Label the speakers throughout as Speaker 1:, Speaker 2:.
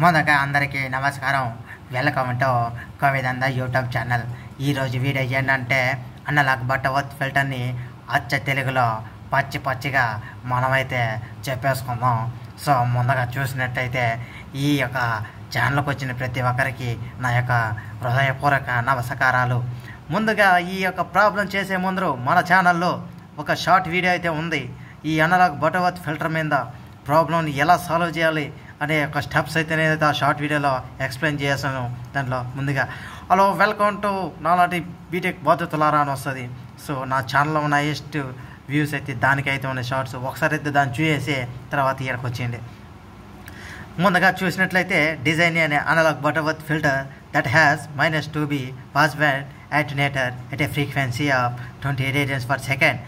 Speaker 1: మొదటగా అందరికీ నమస్కారం. వెల్కమ్ టు కవిదంద యూట్యూబ్ ఛానల్. ఈరోజు వీడియో ఏంటంటే అనలాగ్ బటర్వర్త్ ఫిల్టర్ని అచ్చ తెలుగులో పచ్చిగా మనమైతే చెప్పేసుకుందాం. సో ముందుగా చూసినట్టయితే ఈ యొక్క ఛానల్కి వచ్చిన ప్రతి ఒక్కరికి నా యొక్క హృదయపూర్వక నమస్కారాలు. ముందుగా ఈ యొక్క ప్రాబ్లం చేసే ముందు మన ఛానల్లో ఒక షార్ట్ వీడియో అయితే ఉంది. ఈ అనలాగ్ బటర్వర్త్ ఫిల్టర్ మీద ప్రాబ్లంని ఎలా సాల్వ్ చేయాలి అనే ఒక స్టెప్స్ అయితే నేనైతే ఆ షార్ట్ వీడియోలో ఎక్స్ప్లెయిన్ చేశాను. దాంట్లో ముందుగా హలో వెల్కమ్ టు నాలాంటి బీటెక్ బాధ్యతలారా అని వస్తుంది. సో నా ఛానల్లో ఉన్న హైయెస్ట్ వ్యూస్ అయితే దానికైతే ఉన్న షార్ట్స్ ఒకసారి అయితే దాన్ని చూసేసి తర్వాత ఇక్కడికి వచ్చింది. ముందుగా చూసినట్లయితే డిజైన్ అనే analog Butterworth filter that has -2B pass band attenuator at a frequency of 20 radians per second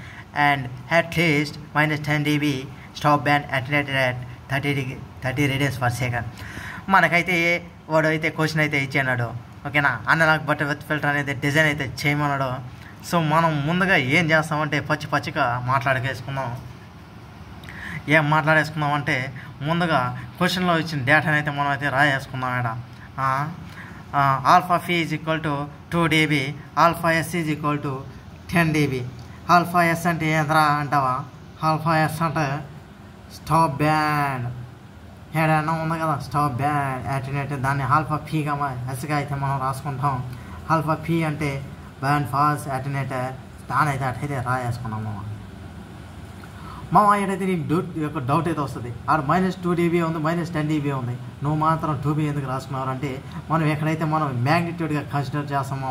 Speaker 1: and at least -10 dB stop band attenuator at 30 radians per second. మనకైతే వాడు అయితే క్వశ్చన్ అయితే ఇచ్చాడు. ఓకేనా, అనలాగ్ బటర్వర్త్ ఫిల్టర్ అనేది design అయితే చేయమన్నాడు. So మనం ముందుగా ఏం చేస్తామంటే పచ్చిగా ఏం మాట్లాడేసుకుందామంటే ముందుగా క్వశ్చన్లో ఇచ్చిన డేటాని అయితే మనం అయితే రాయేసుకుందాం. ఇక్కడ alpha p is equal to 2 dB, alpha s is equal to 10 dB. Alpha s అంటే ఏంద్రా అంటావా? ఆల్ఫా ఎస్ అంటే స్టాప్ బ్యాండ్ ఏడైనా ఉంది కదా, స్టాప్ బ్యాండ్ యాటినేటర్. దాన్ని ఆల్ఫా ఫీగా ఎస్గా అయితే మనం రాసుకుంటాం. ఆల్ఫా ఫీ అంటే బ్యాండ్ పాస్ యాటినేటర్. దాని అయితే అటైతే రాయేసుకున్నాము. ఏడైతే నీకు డౌట్ అయితే వస్తుంది. ఆడ -2 dB ఉంది, -10 dB ఉంది, నువ్వు మాత్రం 2B ఎందుకు రాసుకున్నావు అంటే మనం ఎక్కడైతే మనం మ్యాగ్నిట్యూడ్గా కన్సిడర్ చేస్తామో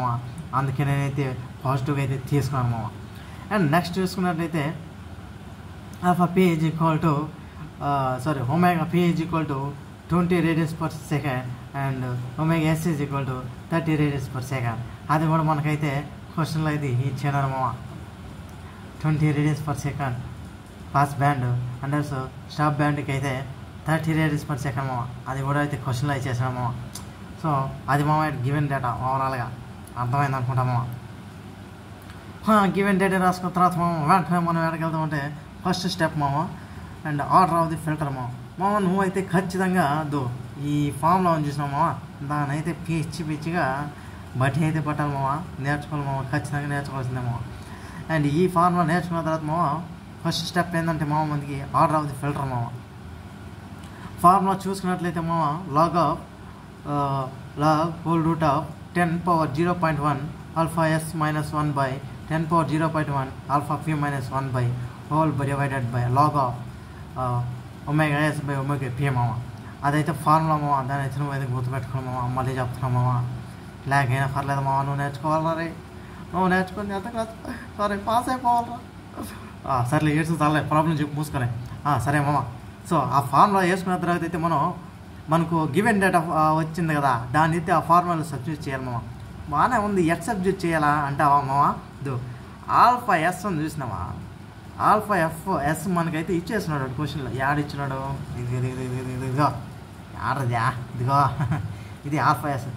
Speaker 1: అందుకే నేనైతే పాజిటివ్గా అయితే తీసుకున్నాను. అండ్ నెక్స్ట్ చూసుకున్నట్లయితే alpha p is equal to omega p is equal to 20 radians per second and omega s is equal to 30 radians per second. అది కూడా మనకైతే క్వశ్చన్లో అయితే ఇచ్చాను. 20 radians per second pass band and stop బ్యాండ్కి అయితే 30 radians per second అది కూడా అయితే క్వశ్చన్లో ఇచ్చేసాము. సో అది గివెన్ డేటా ఓవరాల్గా అర్థమైంది అనుకుంటాము. గివెన్ డేటా రాసుకున్న తర్వాత వెంటనే మనం ఎక్కడికెళ్తామంటే first step and order of the filter నువ్వు అయితే ఖచ్చితంగా ఈ ఫామ్లో చూసినామా దాని అయితే పిచ్చిగా బట్టి అయితే పట్టాలి నేర్చుకోవాలి ఖచ్చితంగా నేర్చుకోవాల్సిందేమో. అండ్ ఈ ఫార్ములా నేర్చుకున్న తర్వాత ఫస్ట్ స్టెప్ ఏంటంటే మనకి order of the filter formula చూసుకున్నట్లయితే log whole root of 10⁻0.1 alpha s -1 by 10⁻0.1 alpha p -1 by whole divided by log of omega s by omega p అదైతే ఫార్ములా దాని అయితే నువ్వు అయితే గుర్తుపెట్టుకున్నామా. మళ్ళీ చెప్తున్నామా, లేక అయినా పర్లేదు నువ్వు నేర్చుకోవాలా రే, నువ్వు నేర్చుకుని ఎంత సరే పాస్ అయిపోవాలరా. సరేలే ఏడ్స్ చాలే, ప్రాబ్లం చెప్పి మూసుకొని సరే సో ఆ ఫార్ములా వేసుకున్న తర్వాత అయితే మనకు గివెన్ డేటా వచ్చింది కదా, దాన్ని అయితే ఆ ఫార్ములా సబ్స్టిట్యూట్ చేయాలి. బాగానే ఉంది, ఎట్ సబ్స్టిట్యూట్ చేయాలా అంటావా ఆల్ఫా ఎస్ అని చూసినావా, ఆల్ఫా ఎస్ మనకైతే ఇచ్చేస్తున్నాడు క్వశ్చన్లో. ఇచ్చినాడు ఇదిగో ఇదిగో ఇది ఆల్ఫా ఎస్.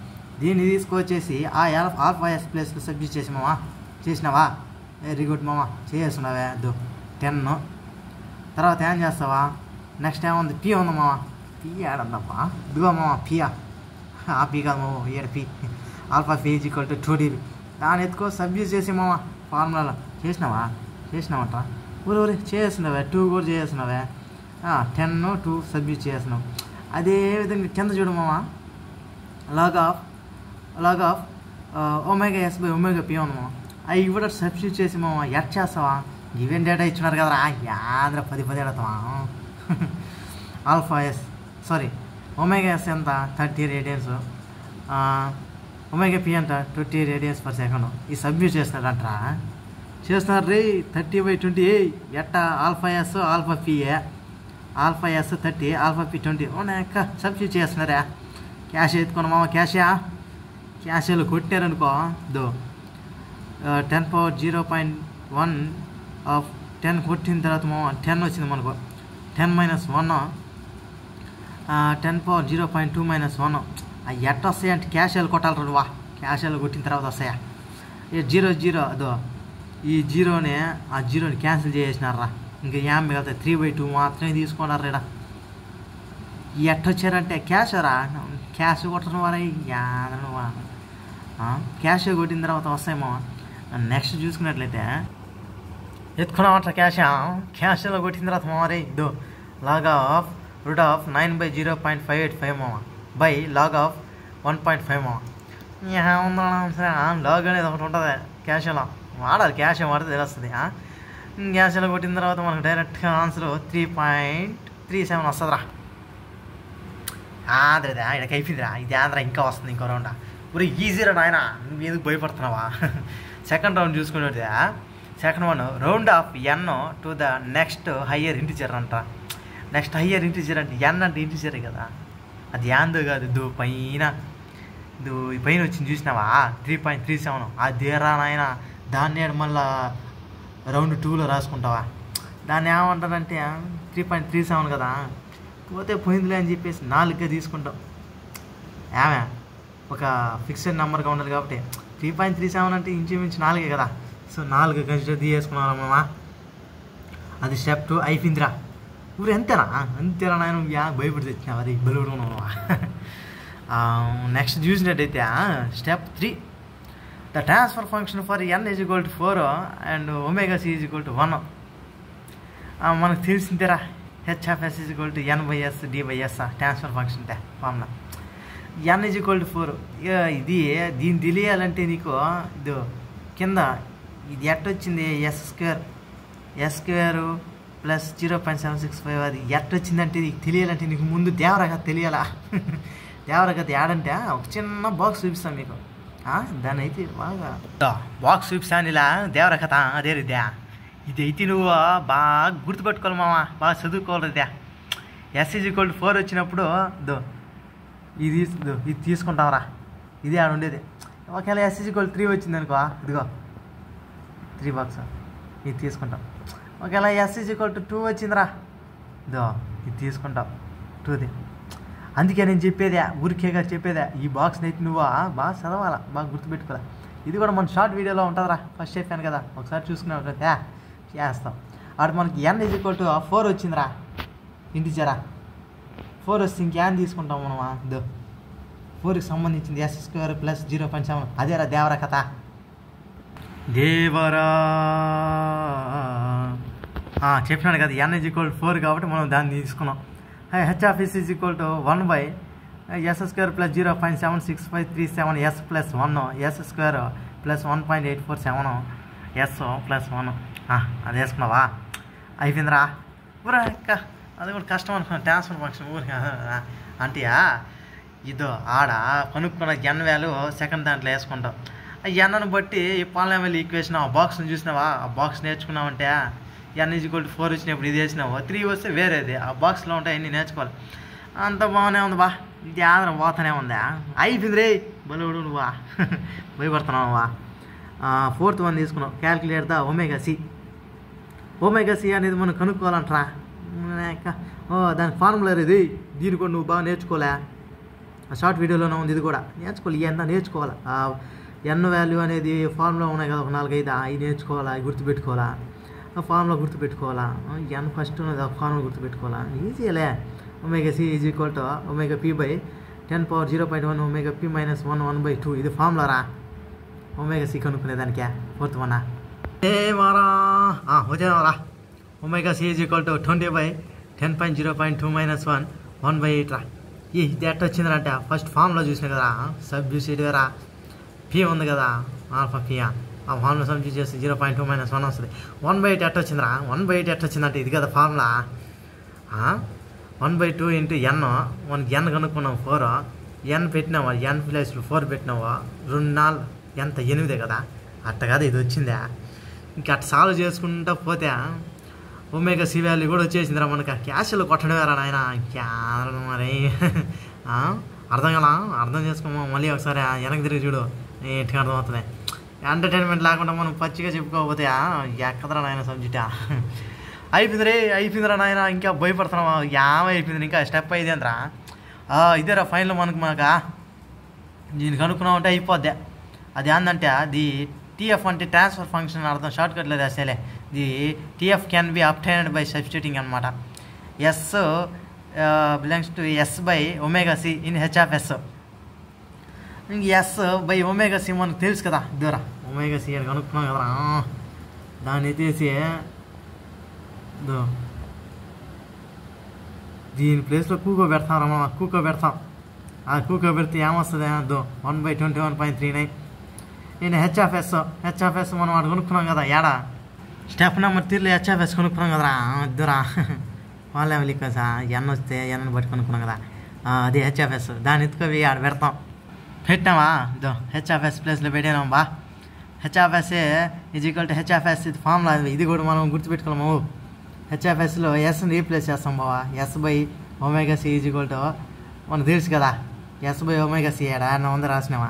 Speaker 1: దీన్ని తీసుకొచ్చేసి ఆ ఆల్ఫా ఎస్ ప్లేస్లో సబ్స్టిట్యూట్ చేసి చేసినావా, వెరీ గుడ్ చేస్తున్నావే 10. తర్వాత ఏం చేస్తావా, నెక్స్ట్ ఏముంది పీ ఉంది పీ ఆడందమ్మా ఇదిగో పీయా ఆ పీ కాదు ఏడు P. Alpha p is equal to 2 dB. దాన్ని ఎత్తుకో సబ్స్టిట్యూట్ చేసి ఫార్ములాలో చేసినావంట ఊరి చేస్తున్నావే 2 కూడా చేస్తున్నావే 10 2 సబ్స్టిట్యూట్ చేస్తున్నావు. అదేవిధంగా కింద చూడు log of omega s by omega p ఉంది అవి కూడా సబ్స్టిట్యూట్ చేసి ఎట్ చేస్తావా. గివెన్ డేటా ఇచ్చినారు కదరా యాంద్ర 10 ఎడతావా. ఆల్ఫా ఎస్ ఒమేగా ఎస్ ఎంత 30 radians, ఒమేగా పీ అంట 20 radians per second. ఈ సబ్స్టిట్యూట్ చేస్తున్నారంటరా చేస్తున్నారు రే 30/20 ఎట్టా ఆల్ఫా ఎస్ ఆల్ఫా పీఏ ఆల్ఫా ఎస్ 30 ఆల్ఫా పీ 20 ఎక్క సబ్స్టిట్యూట్ చేస్తున్నారా. క్యాష్ ఎత్తుకున్నా క్యాష్లో కొట్టారనుకో 10⁻0.1 ఆఫ్ 10 కొట్టిన తర్వాత 10 వచ్చింది మనకు 10 - 1 10⁻0.2 - 1 ఎట్ట వస్తాయి అంటే క్యాష్లు కొట్టాలి క్యాష్లు కొట్టిన తర్వాత వస్తాయా. 0 ఈ జీరోని క్యాన్సిల్ చేసినారా. ఇంకా ఏం మిగతా 3/2 మాత్రమే తీసుకున్నారు ఇక్కడ. ఎట్టొచ్చారంటే క్యాష్ రా, క్యాష్ కొట్టడం వారా యాదనువా, క్యాష్ కొట్టిన తర్వాత వస్తాయేమో. నెక్స్ట్ చూసుకున్నట్లయితే ఎత్తుకున్నామంట క్యాష్లో కొట్టిన తర్వాత మారే ఇదో లాగ్ ఆఫ్ రూట్ ఆఫ్ 9/0.585 మామ బై లాగ్ ఆఫ్ 1.5 మామ. ఏముందా లాగ్ అనేది ఒకటి ఉంటుంది క్యాష్లో, వాడాలి క్యాష్ వాడితే తెలుస్తుంది. క్యాష్లో కొట్టిన తర్వాత మనకు డైరెక్ట్గా ఆన్సర్ 3.37 వస్తుందిరా. అదేదా ఇక్కడికి అయిపోయిందిరా, ఇది ఆంధ్రా ఇంకా వస్తుంది ఇంకో రౌండ్. ఇప్పుడు ఈజీరా నాయన, నువ్వు ఎందుకు భయపడుతున్నావా. సెకండ్ రౌండ్ చూసుకున్నట్టు second one round of n to the next higher integer అంట. నెక్స్ట్ హయ్యర్ ఇంటిజర్ అంటే ఎన్ అంటే ఇంటిజరే కదా, అది యాందో కాదు పైన ఈ పైన వచ్చింది చూసినావా 3.37 అదేరా నాయన. దాన్ని మళ్ళా రౌండ్ 2లో రాసుకుంటావా, దాన్ని ఏమంటారంటే 3.37 కదా, పోతే పోయిందిలే అని చెప్పేసి 4గా తీసుకుంటాం. ఏమే ఒక ఫిక్స్డ్ నెంబర్గా ఉండదు కాబట్టి 3.37 అంటే ఇంచుమించు 4 కదా, సో 4 కన్సిడర్ తీసుకున్నామమ్మా. అది స్టెప్ 2 అయిపోయిందిరా. ఊరు అంతేనా నాయన, భయపడి తెచ్చినావు అది బలుడుకున్నావా. నెక్స్ట్ చూసినట్టయితే step 3 the transfer function for n = 4 and omega c = 1. మనకు తెలిసిందేరా h(s) = n/s d/s transfer function formula. n = 4 ఇది దీన్ని తెలియాలంటే నీకు ఇది కింద ఇది ఎట్టొచ్చింది s² ప్లస్ 0.765 అది ఎట్టొచ్చిందంటే నీకు తెలియాలంటే నీకు ముందు దేవరగా తెలియాలా. దేవరగా యాడంటే ఒక చిన్న బాక్స్ చూపిస్తాను మీకు, దాని అయితే బాగా బాక్స్ చూపిస్తాను ఇలా దేవర కథ అదే రీత్యా. ఇది అయితే నువ్వు బాగా గుర్తుపెట్టుకోవాలి మామ, బాగా చదువుకోవాలి రీత్యా. s = 4 వచ్చినప్పుడు ఇది తీసుకుంటావురా, ఇది ఆడ ఉండేది. ఒకవేళ s = 3 వచ్చింది అనుకో, ఇదిగో 3 బాక్స్ ఇది తీసుకుంటాం. ఒకవేళ s = 2 వచ్చిందిరా, ఇది తీసుకుంటావు 2ది. అందుకే నేను చెప్పేదే, ఊరికేగా చెప్పేదే, ఈ బాక్స్ని అయితే నువ్వు బాగా చదవాలా, బాగా గుర్తుపెట్టుకోవాలి. ఇది కూడా మన షార్ట్ వీడియోలో ఉంటుందిరా, ఫస్ట్ చెప్పాను కదా, ఒకసారి చూసుకున్నావు చేస్తాం. అటు మనకి n = 4 వచ్చిందిరా, ఇంటిజరా 4 వస్తే ఇంకేం తీసుకుంటాం మనం, 4కి సంబంధించింది s² ప్లస్ 0.7 అదేరా దేవరా కథ. దేవరా చెప్పినాడు కదా, n = 4 కాబట్టి మనం దాన్ని తీసుకున్నాం. h(s) = 1/s² plus 0.765337 s plus 1 s² plus 1.847 s plus 1 అది వేసుకున్నావా, అయిపోయిందిరా. ఊరా అక్క అది కూడా కష్టం అనుకున్నా ట్రాన్స్ఫర్ ఫంక్షన్ ఊరికా అంటే ఇదో ఆడ కనుక్కున్న n వాల్యూ సెకండ్ దాంట్లో వేసుకుంటాం. ఎన్ను బట్టి ఈ పాలినామియల్ ఈక్వేషన్ ఆ బాక్స్ని చూసినావా, ఆ బాక్స్ నేర్చుకున్నావంటే n = 4 వచ్చినప్పుడు ఇది వేసినావు, 3 వస్తే వేరేది, ఆ బాక్స్లో ఉంటాయి అన్నీ నేర్చుకోవాలి. అంత బాగానే ఉంది బా, ఇది ఆధారం పోతానే ఉందా, అయిపోయింది రే బలుడు నువ్వా భయపడుతున్నావా. 4th వన్ తీసుకున్నావు, క్యాల్కులేట్ ద ఒమేగా సి అనేది మనం కనుక్కోవాలంటరా. దాని ఫార్ములా ఇది, దీన్ని కూడా నువ్వు బాగా నేర్చుకోలే, షార్ట్ వీడియోలోనే ఉంది, ఇది కూడా నేర్చుకోవాలి. ఇవన్నీ నేర్చుకోవాలి, n వాల్యూ అనేది ఫార్ములా ఉన్నాయి కదా, ఒక 4-5 అవి నేర్చుకోవాలా, అవి గుర్తుపెట్టుకోవాలా, ఫార్ములా గుర్తుపెట్టుకోవాలా. n ఫస్ట్ ఉన్నది ఫార్ములా గుర్తుపెట్టుకోవాలా, ఈజీలే. Omega c = omega p/10⁻0.1 omega p - 1 1/2 ఇది ఫార్ములా రా, ఒమేగా c కనుక్కునేదానికే 4th వన్. మారా వచ్చేరా, ఒమేగా c = 20/10.0.2 - 1 1/8 రా. ఇది ఎట్ట వచ్చిందంటే ఫస్ట్ ఫార్ములా చూసినా కదా, సబ్స్టిట్యూట్ రా, p ఉంది కదా ఆల్ఫా p, ఆ ఫార్ములా సబ్స్టిట్యూట్ చేస్తే 0.2 - 1 వస్తుంది. 1/8 ఎట్ట వచ్చిందిరా, 1/8 ఎట్ట వచ్చిందంటే ఇది కదా ఫార్ములా, 1/2 × n. మనకి n కనుక్కున్నాం 4, n పెట్టినావా, n ప్లస్ 4 పెట్టినావా, 2 4 ఎంత 8 కదా, అట్ట కదా ఇది వచ్చిందా. ఇంకా అట్ట సాల్వ్ చేసుకుంటా పోతే ఒమేగా సి వాల్యూ కూడా వచ్చేసిందిరా మనకి. క్యాష్లో కొట్టడమేరా నాయన, క్యాన్ మరి అర్థం కదా, అర్థం చేసుకోమా, మళ్ళీ ఒకసారి వెనక్కి తిరిగి చూడు, నీట్గా అర్థమవుతుంది. ఎంటర్టైన్మెంట్ లేకుండా మనం పచ్చిగా చెప్పుకోకపోతే ఎక్కదరా నాయన సబ్జెక్టా. అయిపోయిందిరా నాయన, ఇంకా భయపడుతున్నావా, అయిపోయింది, ఇంకా స్టెప్ 5 అంతరా. ఇదేరా ఫైనల్ మనకు దీన్ని కనుక్కున్నామంటే అయిపోద్ది. అది ఏంటంటే అది TF అంటే ట్రాన్స్ఫర్ ఫంక్షన్ అర్థం, షార్ట్ కట్లో రాసేలే. The TF can be obtained by substituting అనమాట. S belongs to s by omega c in h of s. ఇంక ఎస్ బై ఒమేగా సి మనకు తెలుసు కదా, దూరా ఒమేగా సి అని కనుక్కున్నాం కదరా, దాన్ని ఎత్తేసి దీని ప్లేస్లో కూకోబెడతాం రమ్మ, కూకోబెడతాం. ఆ కూకోబెడితే ఏమొస్తుంది 1/21.39 నేను హెచ్ ఆఫ్ ఎస్ మనం అటు కొనుక్కున్నాం కదా, ఏడా స్టెప్ నెంబర్ 3లో హెచ్ ఆఫ్ ఎస్ కొనుక్కున్నాం కదరా, వద్దురా వాళ్ళ లిక్కసా ఎన్ వస్తే ఎన్ని బట్టి కొనుక్కున్నాం కదా, అది హెచ్ ఆఫ్ ఎస్. దాన్ని ఎత్తుకోవి ఆడ పెడతాం. పెట్టామా హెచ్ ఆఫ్ ఎస్ ప్లేస్లో పెట్టాము బా. H of s is equal to h of s, ఇది ఫార్ములా, ఇది కూడా మనం గుర్తుపెట్టుకోలేము. హెచ్ ఆఫ్ ఎస్లో ఎస్ని రీప్లేస్ చేస్తాం బావా, s by omega c is equal to మనకు తెలుసు కదా, ఎస్ బై ఒమేగా సి ఏడా ఉంది రాసినామా,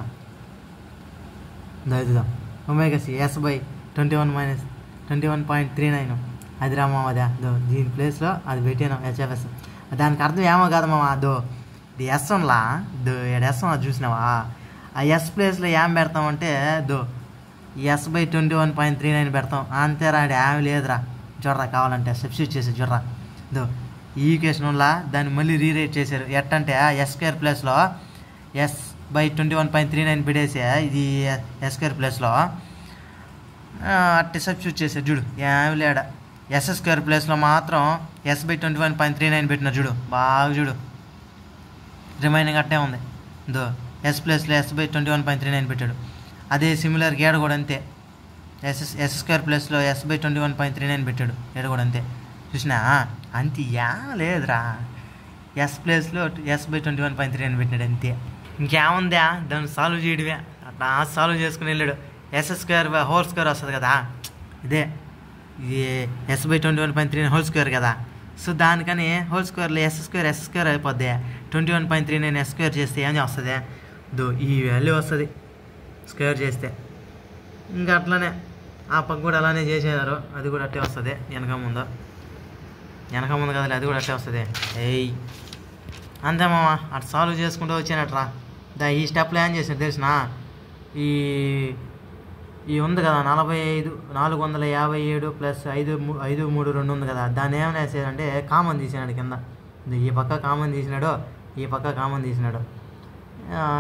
Speaker 1: ఇదిదా ఒమేగా సి ఎస్ బై 21.39 అది రామా, అదే దీని ప్లేస్లో అది పెట్టాను హెచ్ ఆఫ్ ఎస్. దానికి అర్థం ఏమో కాదమ్మా, ఇది ఎస్ ఉన్లా ఎస్ ఉన్నా చూసినావా, ఆ ఎస్ ప్లేస్లో ఏం పెడతామంటే ఎస్ బై 21.39 పెడతాం అంతేరా, అది ఏమి లేదురా, చూడరా కావాలంటే సబ్స్టిట్యూట్ చేసి చూడరా. ఈ ఈక్వేషన్ వల్ల దాన్ని మళ్ళీ రీరైట్ చేశారు ఎట్టంటే ఎస్ స్క్వేర్ ప్లేస్లో ఎస్ బై 21.39 పెట్టేసి ఇది ఎస్ స్క్వేర్ ప్లేస్లో అట్టే సబ్స్టిట్యూట్ చేశారు చూడు, ఏమి లేడా. ఎస్ స్క్వేర్ ప్లేస్లో మాత్రం ఎస్ బై 21.39 పెట్టిన చూడు, బాగా చూడు, రిమైనింగ్ అట్టే ఉంది. ఎస్ ప్లేస్లో ఎస్ బై 21.39 పెట్టాడు. అదే సిమిలర్ గేడ కూడా అంతే, ఎస్ స్క్వేర్ ప్లేస్లో ఎస్ బై 21.39 పెట్టాడు, గేడ కూడా అంతే. చూసినా అంతే, ఏం లేదురా, ఎస్ ప్లేస్లో ఎస్ బై 21.39 పెట్టినాడు అంతే. ఇంకేముందా, దాన్ని సాల్వ్ చేయడమే, అట్లా సాల్వ్ చేసుకుని వెళ్ళాడు. ఎస్ స్క్వేర్ హోల్ స్క్వేర్ వస్తుంది కదా, ఇదే ఇది ఎస్ బై 21.39 హోల్ స్క్వేర్ కదా. సో దానికని హోల్ స్క్వేర్లో ఎస్ స్క్వేర్ అయిపోద్ది, 21.39 ఎస్ స్క్వేర్ చేస్తే ఏం వస్తుంది, ఈ వాల్యూ వస్తుంది స్క్వేర్ చేస్తే. ఇంకా అట్లనే ఆ పక్క కూడా అలానే చేసేవారు, అది కూడా అట్టే వస్తుంది. వెనక ముందు కదా, అది కూడా అట్టే వస్తుంది. అంతే మామ, అటు సాల్వ్ చేసుకుంటూ వచ్చానట్రా. ఈ స్టెప్లో ఏం చేసినాడు తెలిసిన, ఈ ఉంది కదా 457 ప్లస్ 532 ఉంది కదా, దాన్ని ఏమైనా వేసేదంటే కామన్ తీసినాడు కింద. ఈ పక్క కామన్ తీసినాడు, ఈ పక్క కామన్ తీసినాడు.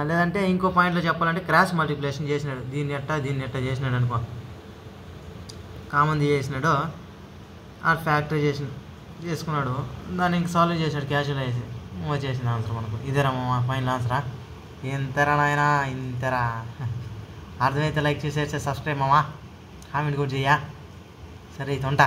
Speaker 1: లేదంటే ఇంకో పాయింట్లో చెప్పాలంటే క్రాస్ మల్టిప్లికేషన్ చేసినాడు, దీన్ని ఎట్టా చేసినాడు అనుకో, కామన్ చేసినాడు, ఆ ఫ్యాక్టరైజేషన్ చేసుకున్నాడు, దాన్ని ఇంక సాల్వ్ చేశాడు క్యాషువల్ వేసి, వచ్చేసింది ఆన్సర్ మనకు. ఇదేరా మామ ఫైనల్ ఆన్సరా. ఇంతరా నాయనా ఇంతరా. అర్థమైతే లైక్ చేసి సబ్స్క్రైబ్ మామా, కామెంట్ కూడా చెయ్యా. సరే అయితే ఉంటా.